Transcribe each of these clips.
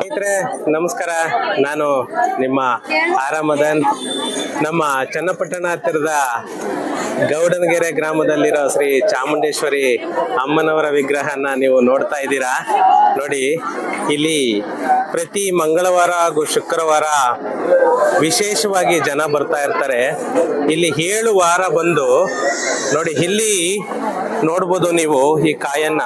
ಸ್ನೇಹಿತರೆ ನಮಸ್ಕಾರ, ನಾನು ನಿಮ್ಮ ಆರ್ ಮದನ್. ನಮ್ಮ ಚನ್ನಪಟ್ಟಣ ಹತ್ತಿರದ ಗೌಡನಗೆರೆ ಗ್ರಾಮದಲ್ಲಿರೋ ಶ್ರೀ ಚಾಮುಂಡೇಶ್ವರಿ ಅಮ್ಮನವರ ವಿಗ್ರಹನ ನೀವು ನೋಡ್ತಾ ಇದ್ದೀರಾ. ನೋಡಿ, ಇಲ್ಲಿ ಪ್ರತಿ ಮಂಗಳವಾರ ಹಾಗೂ ಶುಕ್ರವಾರ ವಿಶೇಷವಾಗಿ ಜನ ಬರ್ತಾ ಇರ್ತಾರೆ. ಇಲ್ಲಿ 7 ವಾರ ಬಂದು ನೋಡಿ, ಇಲ್ಲಿ ನೋಡ್ಬೋದು ನೀವು ಈ ಕಾಯನ್ನ.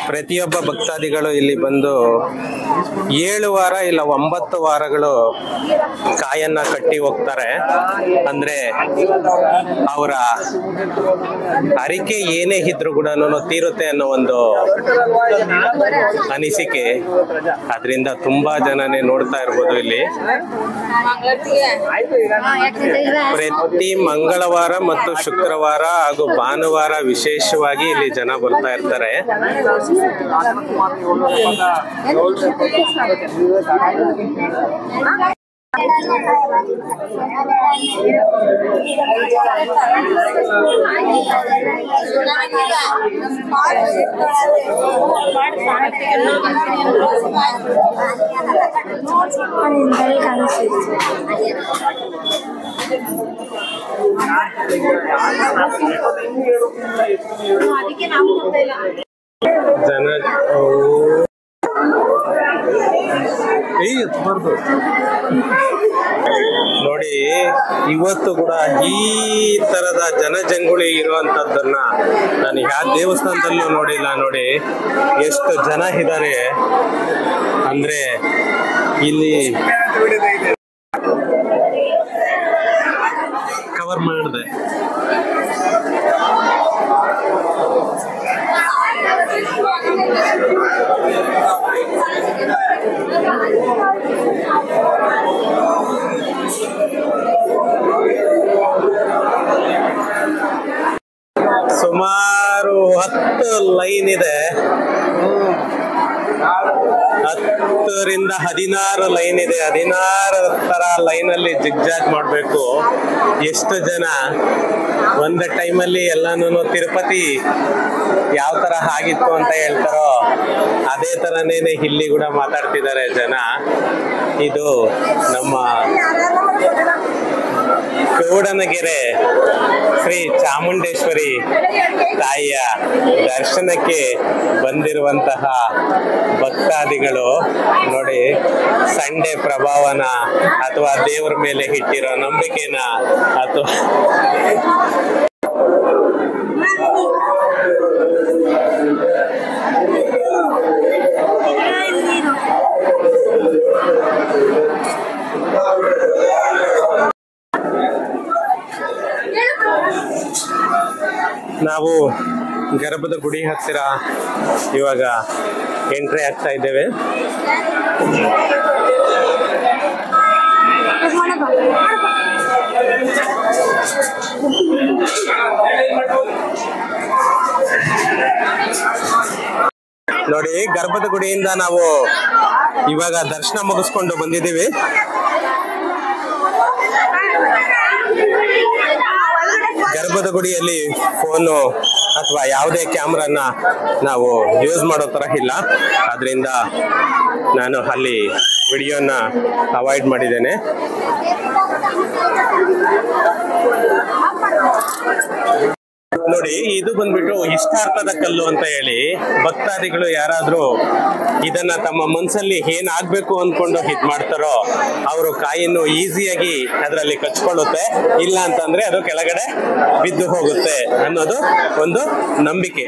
ಪ್ರತಿಯೊಬ್ಬ ಭಕ್ತಾದಿಗಳು ಇಲ್ಲಿ ಬಂದು 7 ವಾರ ಇಲ್ಲ 9 ವಾರಗಳು ಕಾಯನ್ನ ಕಟ್ಟಿ ಹೋಗ್ತಾರೆ. ಅಂದ್ರೆ ಅವರ ಹರಿಕೆ ಏನೇ ಇದ್ರು ಕೂಡ ತೀರುತ್ತೆ ಅನ್ನೋ ಒಂದು ಅನಿಸಿಕೆ. ಅದರಿಂದ ತುಂಬಾ ಜನನೇ ನೋಡ್ತಾ ಇರ್ಬೋದು. ಇಲ್ಲಿ ಪ್ರತಿ ಮಂಗಳವಾರ ಮತ್ತು ಶುಕ್ರವಾರ ಹಾಗೂ ಭಾನುವಾರ ವಿಶೇಷವಾಗಿ ಇಲ್ಲಿ ಜನ ಬರ್ತಾ ಇರ್ತಾರೆ. ಜನ ನೋಡಿ, ಇವತ್ತು ಕೂಡ ಈ ತರದ ಜನಜಂಗುಳಿ ಇರುವಂತದ್ದನ್ನ ನಾನು ಯಾವ ದೇವಸ್ಥಾನದಲ್ಲೂ ನೋಡಿಲ್ಲ. ನೋಡಿ ಎಷ್ಟು ಜನ ಇದ್ದಾರೆ ಅಂದ್ರೆ ಇಲ್ಲಿ ಕವರ್ ಮಾಡಿದೆ. ಸುಮಾರು 10 ಲೈನ್ ಇದೆ. 10 ರಿಂದ 16 ಲೈನ್ ಇದೆ. 16 ತರ ಲೈನ್ ಅಲ್ಲಿ ಜಿಗ್ಜಾಗ್ ಮಾಡ್ಬೇಕು. ಎಷ್ಟು ಜನ ಒಂದ್ ಟೈಮಲ್ಲಿ ಎಲ್ಲಾನು ತಿರುಪತಿ ಯಾವ ತರ ಆಗಿತ್ತು ಅಂತ ಹೇಳ್ತಾರೋ ಅದೇ ತರನೇನೆ ಇಲ್ಲಿ ಕೂಡ ಮಾತಾಡ್ತಿದ್ದಾರೆ ಜನ. ಇದು ನಮ್ಮ ಗೌಡನಗೆರೆ ಶ್ರೀ ಚಾಮುಂಡೇಶ್ವರಿ ತಾಯಿಯ ದರ್ಶನಕ್ಕೆ ಬಂದಿರುವಂತಹ ಭಕ್ತಾದಿಗಳು. ನೋಡಿ, ಸಂಡೆ ಪ್ರಭಾವನ ಅಥವಾ ದೇವರ ಮೇಲೆ ಇಟ್ಟಿರೋ ನಂಬಿಕೆನ ಅಥವಾ ನಾವು ಗರ್ಭದ ಗುಡಿ ಹತ್ತಿರ ಇವಾಗ ಎಂಟ್ರಿ ಆಗ್ತಾ ಇದ್ದೇವೆ. ನೋಡಿ, ಗರ್ಭದ ಗುಡಿಯಿಂದ ನಾವು ಇವಾಗ ದರ್ಶನ ಮುಗಿಸ್ಕೊಂಡು ಬಂದಿದ್ದೀವಿ. ಗರ್ಭದ ಗುಡಿಯಲ್ಲಿ ಫೋನು ಅಥವಾ ಯಾವುದೇ ಕ್ಯಾಮ್ರಾನ ನಾವು ಯೂಸ್ ಮಾಡೋ ತರ ಇಲ್ಲ. ಆದ್ರಿಂದ ನಾನು ಅಲ್ಲಿ ವಿಡಿಯೋನ ಅವಾಯ್ಡ್ ಮಾಡಿದ್ದೇನೆ. ನೋಡಿ, ಇದು ಬಂದ್ಬಿಟ್ಟು ಇಷ್ಟಾರ್ಥದ ಕಲ್ಲು ಅಂತ ಹೇಳಿ ಭಕ್ತಾದಿಗಳು ಯಾರಾದ್ರೂ ಇದನ್ನ ತಮ್ಮ ಮನ್ಸಲ್ಲಿ ಏನಾಗ್ಬೇಕು ಅನ್ಕೊಂಡು ಇದ್ ಮಾಡ್ತಾರೋ ಅವರು ಕಾಯನ್ನು ಈಸಿಯಾಗಿ ಅದರಲ್ಲಿ ಕಚ್ಕೊಳ್ಳುತ್ತೆ. ಇಲ್ಲ ಅಂತಂದ್ರೆ ಅದು ಕೆಳಗಡೆ ಬಿದ್ದು ಹೋಗುತ್ತೆ ಅನ್ನೋದು ಒಂದು ನಂಬಿಕೆ.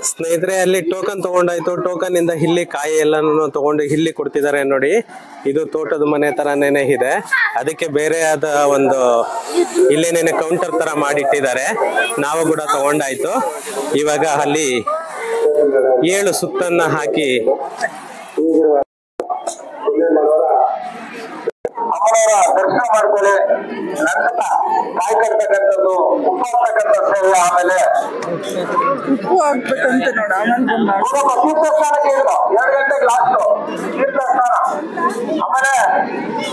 ಸ್ನೇಹಿತರೆ, ಅಲ್ಲಿ ಟೋಕನ್ ತಗೊಂಡಾಯ್ತು. ಟೋಕನ್ ಇಂದ ಇಲ್ಲಿ ಕಾಯಿ ಎಲ್ಲಾನು ತಗೊಂಡು ಇಲ್ಲಿ ಕೊಡ್ತಿದ್ದಾರೆ. ನೋಡಿ, ಇದು ತೋಟದ ಮನೆ ತರನೇನೆ ಇದೆ. ಅದಕ್ಕೆ ಬೇರೆ ಆದ ಒಂದು ಇಲ್ಲೇನೇನೆ ಕೌಂಟರ್ ತರ ಮಾಡಿಟ್ಟಿದ್ದಾರೆ. ನಾವು ಕೂಡ ತಗೊಂಡಾಯ್ತು. ಇವಾಗ ಅಲ್ಲಿ 7 ಸುತ್ತನ್ನ ಹಾಕಿ ಅಮ್ಮನವರ ದರ್ಶನ ಮಾಡ್ತಾರೆ. ನಂತರ ಕಾಯಿ ಕಟ್ತಕ್ಕಂಥದ್ದು, ಉಪ್ಪು ಹಾಕ್ತಕ್ಕಂಥ ಸೇವೆ, ಆಮೇಲೆ ಉಪ್ಪು ಹಾಕ್ಬೇಕಂತ ನೋಡ ತೀರ್ಥಸ್ಥಾನಕ್ಕೆ ಇದ್ರು 2 ಗಂಟೆಗೆ ಲಾಸ್ಟ್ ತೀರ್ಥಸ್ಥಾನ. ಆಮೇಲೆ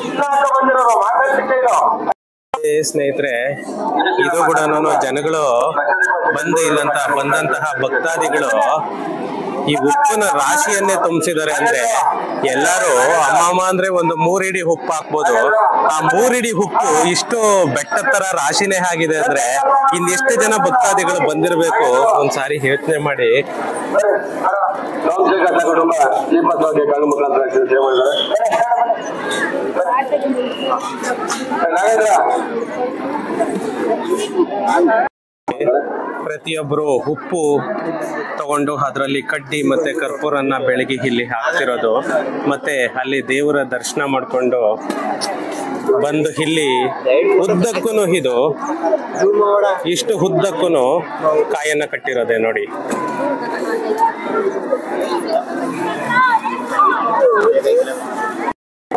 ಇನ್ನ ಬಂದಿರೋದು ಮಾರ್ಗದರ್ಶಕ ಇದು. ಸ್ನೇಹಿತರೆ, ಇದು ಕೂಡ ಜನಗಳು ಬಂದಂತಹ ಭಕ್ತಾದಿಗಳು ಈ ಉಪ್ಪಿನ ರಾಶಿಯನ್ನೇ ತುಂಬಿಸಿದ್ದಾರೆ. ಅಂದ್ರೆ ಎಲ್ಲರೂ ಅಮ್ಮಮ್ಮ ಅಂದ್ರೆ ಒಂದು 3 ಇಡಿ ಉಪ್ಪು ಹಾಕ್ಬೋದು. ಆ 3 ಇಡಿ ಉಪ್ಪು ಇಷ್ಟು ಬೆಟ್ಟದ ತರ ರಾಶಿನೇ ಆಗಿದೆ ಅಂದ್ರೆ ಇನ್ನೆಷ್ಟು ಜನ ಭಕ್ತಾದಿಗಳು ಬಂದಿರಬೇಕು ಒಂದ್ಸಾರಿ ಯೋಚನೆ ಮಾಡಿ. ಪ್ರತಿಯೊಬ್ಬರು ಉಪ್ಪು ತಗೊಂಡು ಅದರಲ್ಲಿ ಕಡ್ಡಿ ಮತ್ತೆ ಕರ್ಪೂರನ್ನ ಬೆಳಗ್ಗೆ ಇಲ್ಲಿ ಹಾಕ್ತಿರೋದು, ಮತ್ತೆ ಅಲ್ಲಿ ದೇವರ ದರ್ಶನ ಮಾಡ್ಕೊಂಡು ಬಂದು ಇಲ್ಲಿ ಉದ್ದಕ್ಕೂ ಇದು ಇಷ್ಟು ಉದ್ದಕ್ಕೂ ಕಾಯನ್ನ ಕಟ್ಟಿರೋದೆ ನೋಡಿ.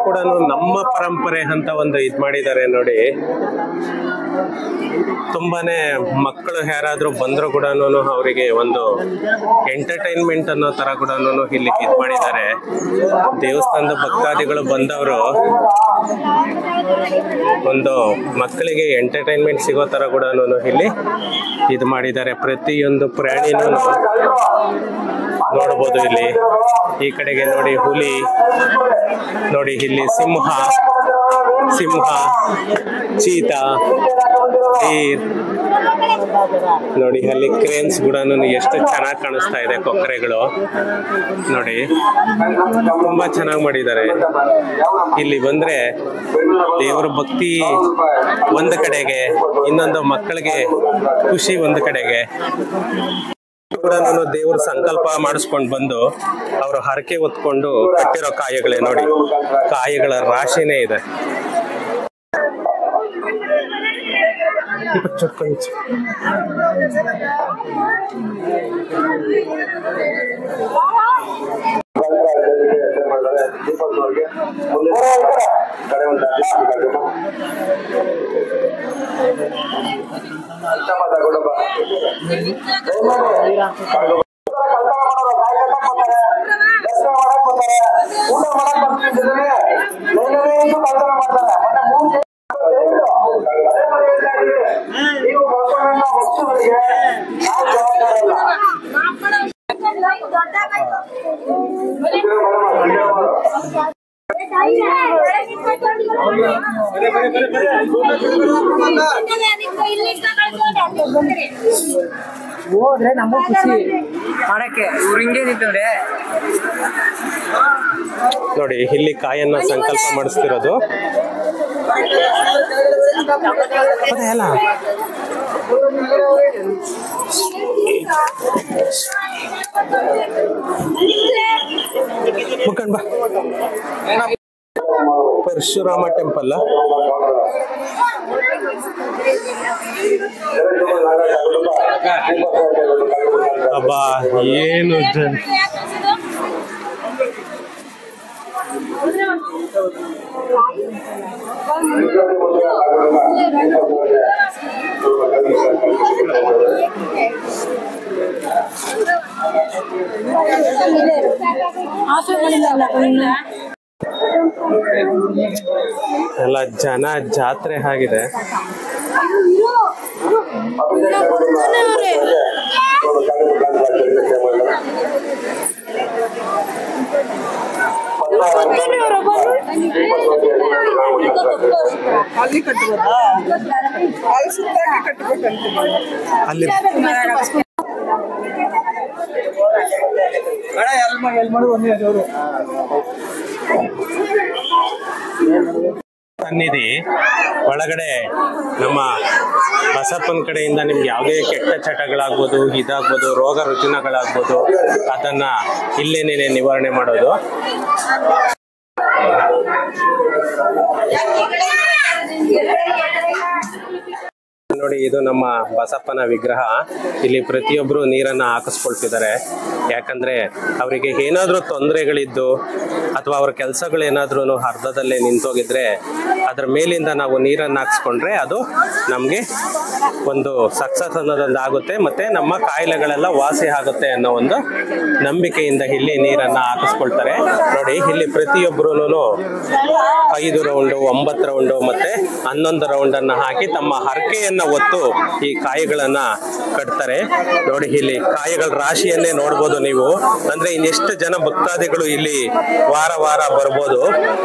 ಕೂಡ ನಮ್ಮ ಪರಂಪರೆ ಅಂತ ಒಂದು ಇದ್ ಮಾಡಿದ್ದಾರೆ ನೋಡಿ. ತುಂಬಾನೇ ಮಕ್ಕಳು ಯಾರಾದ್ರೂ ಬಂದ್ರು ಕೂಡ ಅವರಿಗೆ ಒಂದು ಎಂಟರ್ಟೈನ್ಮೆಂಟ್ ಅನ್ನೋ ತರ ಕೂಡ ಇಲ್ಲಿ ಇದ್ ಮಾಡಿದ್ದಾರೆ. ದೇವಸ್ಥಾನದ ಭಕ್ತಾದಿಗಳು ಬಂದವರು ಒಂದು ಮಕ್ಕಳಿಗೆ ಎಂಟರ್ಟೈನ್ಮೆಂಟ್ ಸಿಗೋ ತರ ಕೂಡ ಇಲ್ಲಿ ಇದು ಮಾಡಿದ್ದಾರೆ. ಪ್ರತಿಯೊಂದು ಪ್ರಾಣಿನೂ ನೋಡಬಹುದು ಇಲ್ಲಿ. ಈ ಕಡೆಗೆ ನೋಡಿ ಹುಲಿ, ನೋಡಿ ಇಲ್ಲಿ ಸಿಂಹ, ಚೀತಾ, ಡೀರ್, ನೋಡಿ ಅಲ್ಲಿ ಕ್ರೇನ್ಸ್ ಕೂಡ ಎಷ್ಟು ಚೆನ್ನಾಗಿ ಕಾಣಿಸ್ತಾ ಇದೆ. ಕೊಕ್ಕರೆಗಳು ನೋಡಿ ತುಂಬಾ ಚೆನ್ನಾಗಿ ಮಾಡಿದ್ದಾರೆ. ಇಲ್ಲಿ ಬಂದ್ರೆ ದೇವರ ಭಕ್ತಿ ಒಂದು ಕಡೆಗೆ, ಇನ್ನೊಂದು ಮಕ್ಕಳಿಗೆ ಖುಷಿ ಒಂದು ಕಡೆಗೆ ಕೂಡ ದೇವ್ರ ಸಂಕಲ್ಪ ಮಾಡಿಸ್ಕೊಂಡು ಬಂದು ಅವರು ಹರಕೆ ಹೊತ್ಕೊಂಡು ಕಟ್ಟಿರೋ ಕಾಯಿಗಳೇ ನೋಡಿ. ಕಾಯಿಗಳ ರಾಶಿನೇ ಇದೆ. ಹೋದ್ರೆ ನಮಗೂ ಖುಷಿ ಮಾಡಕ್ಕೆ. ಇವ್ರು ಹಿಂಗೆ ನಿಂತಂದ್ರೆ ನೋಡಿ ಇಲ್ಲಿ ಕಾಯನ್ನ ಸಂಕಲ್ಪ ಮಾಡಿಸ್ತಿರೋದು. ಅಲ್ಲ ಮುಖಂಡ್ ಬಾ. ಪರಶುರಾಮ ಟೆಂಪಲ್ ಅಬ್ಬಾ ಏನು ಎಲ್ಲ ಜನ ಜಾತ್ರೆ ಆಗಿದೆ. ಅಲ್ಲಿ ಕಟ್ಟಬಹುದಾ? ಅಲ್ಲಿ ಸುತ್ತಾಗಿ ಕಟ್ಟಬೇಕಂತ ಅಲ್ಲಿ ಸನ್ನಿಧಿ ಒಳಗಡೆ ನಮ್ಮ ಬಸಪ್ಪನ ಕಡೆಯಿಂದ ನಿಮ್ಗೆ ಯಾವುದೇ ಕೆಟ್ಟ ಚಟಗಳಾಗ್ಬೋದು, ಇದಾಗ್ಬೋದು, ರೋಗ ರುಜಿನಗಳಾಗ್ಬೋದು, ಅದನ್ನ ಇಲ್ಲೇನೇನೆ ನಿವಾರಣೆ ಮಾಡೋದು. ನೋಡಿ ನೋಡಿ, ಇದು ನಮ್ಮ ಬಸಪ್ಪನ ವಿಗ್ರಹ. ಇಲ್ಲಿ ಪ್ರತಿಯೊಬ್ಬರು ನೀರನ್ನು ಹಾಕಿಸ್ಕೊಳ್ತಿದ್ದಾರೆ. ಯಾಕಂದರೆ ಅವರಿಗೆ ಏನಾದರೂ ತೊಂದರೆಗಳಿದ್ದು ಅಥವಾ ಅವ್ರ ಕೆಲಸಗಳು ಏನಾದ್ರೂ ಅರ್ಧದಲ್ಲೇ ನಿಂತೋಗಿದ್ರೆ ಅದರ ಮೇಲಿಂದ ನಾವು ನೀರನ್ನು ಹಾಕ್ಸ್ಕೊಂಡ್ರೆ ಅದು ನಮಗೆ ಒಂದು ಸಕ್ಸಸ್ ಅನ್ನೋದೊಂದು ಆಗುತ್ತೆ, ಮತ್ತು ನಮ್ಮ ಕಾಯಿಲೆಗಳೆಲ್ಲ ವಾಸಿ ಆಗುತ್ತೆ ಅನ್ನೋ ಒಂದು ನಂಬಿಕೆಯಿಂದ ಇಲ್ಲಿ ನೀರನ್ನು ಹಾಕಿಸ್ಕೊಳ್ತಾರೆ. ನೋಡಿ, ಇಲ್ಲಿ ಪ್ರತಿಯೊಬ್ಬರೂ 5 ರೌಂಡು, 9 ರೌಂಡು ಮತ್ತು 11 ರೌಂಡನ್ನು ಹಾಕಿ ತಮ್ಮ ಹರಕೆಯನ್ನು ಹೊತ್ತು ಈ ಕಾಯಿಗಳನ್ನ ಕಟ್ತಾರೆ. ನೋಡಿ, ಇಲ್ಲಿ ಕಾಯಿಗಳ ರಾಶಿಯನ್ನೇ ನೋಡ್ಬೋದು ನೀವು. ಅಂದ್ರೆ ಇನ್ನೆಷ್ಟು ಜನ ಭಕ್ತಾದಿಗಳು ಇಲ್ಲಿ ವಾರ ವಾರ ಬರ್ಬೋದು,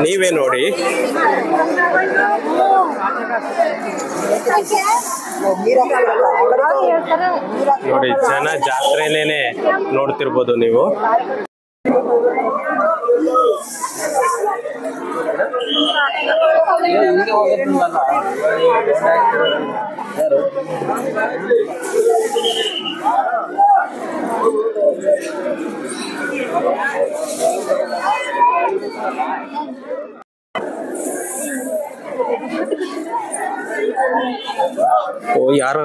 ನೀವೇ ನೋಡಿ. ನೋಡಿ, ಜನ ಜಾತ್ರೆನೇ ನೋಡ್ತಿರ್ಬೋದು ನೀವು. ಓ, ಯಾರು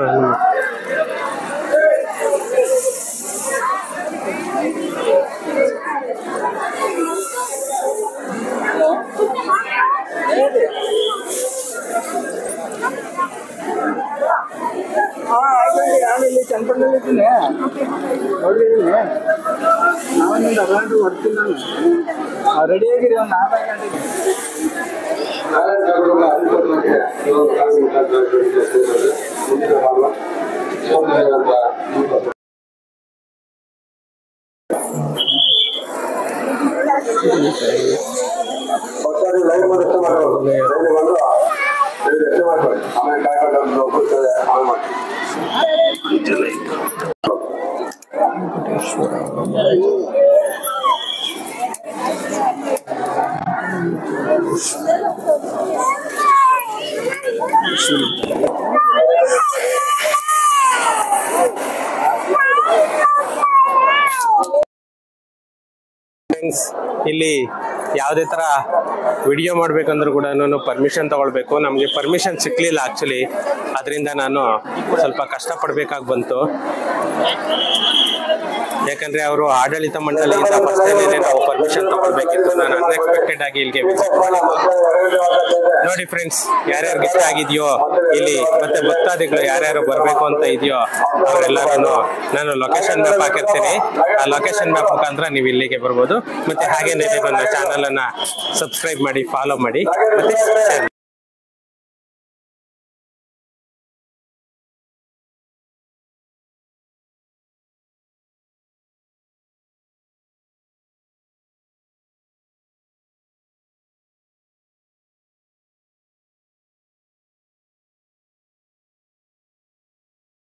ನಾನು ಇಲ್ಲಿ ಚನ್ನಪಟ್ಟಣದಲ್ಲಿದ್ದೀನಿ, ನೋಡಿದ್ದೀನಿ. ನಾವೊಂದು ಅರ್ಧ ಗಂಟೆ ಹೊಡ್ತೀನಿ. ನಾನು ರೆಡಿಯಾಗಿರಿ, ಒಂದು 4 ಗಂಟೆಗೆ. ಫ್ರೆಂಡ್ಸ್, ಇಲ್ಲಿ ಯಾವುದೇ ಥರ ವಿಡಿಯೋ ಮಾಡಬೇಕಂದ್ರೂ ಕೂಡ ಪರ್ಮಿಷನ್ ತಗೊಳ್ಬೇಕು. ನಮಗೆ ಪರ್ಮಿಷನ್ ಸಿಕ್ಕಲಿಲ್ಲ ಆ್ಯಕ್ಚುಲಿ, ಅದರಿಂದ ನಾನು ಸ್ವಲ್ಪ ಕಷ್ಟಪಡಬೇಕಾಗಿ ಬಂತು. ಯಾಕಂದರೆ ಅವರು ಆಡಳಿತ ಮಂಡಳಿಯಿಂದ ಫಸ್ಟ್ ಟೈಮೇ ನಾವು ಪರ್ಮಿಷನ್ ತಗೊಳ್ಬೇಕಿತ್ತು. ನಾನು ಅನ್ಎಕ್ಸ್ಪೆಕ್ಟೆಡ್ ಆಗಿ ಇಲ್ಲಿಗೆ ವಿಸಿಟ್ ಮಾಡಿದ್ದು. ನೋಡಿ ಫ್ರೆಂಡ್ಸ್, ಯಾರ್ಯಾರಿಗೆ ಇಷ್ಟ ಆಗಿದೆಯೋ ಇಲ್ಲಿ ಮತ್ತೆ ಭಕ್ತಾದಿಗಳು ಯಾರ್ಯಾರು ಬರಬೇಕು ಅಂತ ಇದೆಯೋ ಅವರೆಲ್ಲರೂ ನಾನು ಲೊಕೇಶನ್ ಮ್ಯಾಪ್ ಹಾಕಿರ್ತೀನಿ. ಆ ಲೊಕೇಶನ್ ಮ್ಯಾಪ್ ಮುಖಾಂತರ ನೀವು ಇಲ್ಲಿಗೆ ಬರ್ಬೋದು. ಮತ್ತೆ ಹಾಗೇನೇ ನನ್ನ ಚಾನಲನ್ನು ಸಬ್ಸ್ಕ್ರೈಬ್ ಮಾಡಿ, ಫಾಲೋ ಮಾಡಿ, ಮತ್ತೆ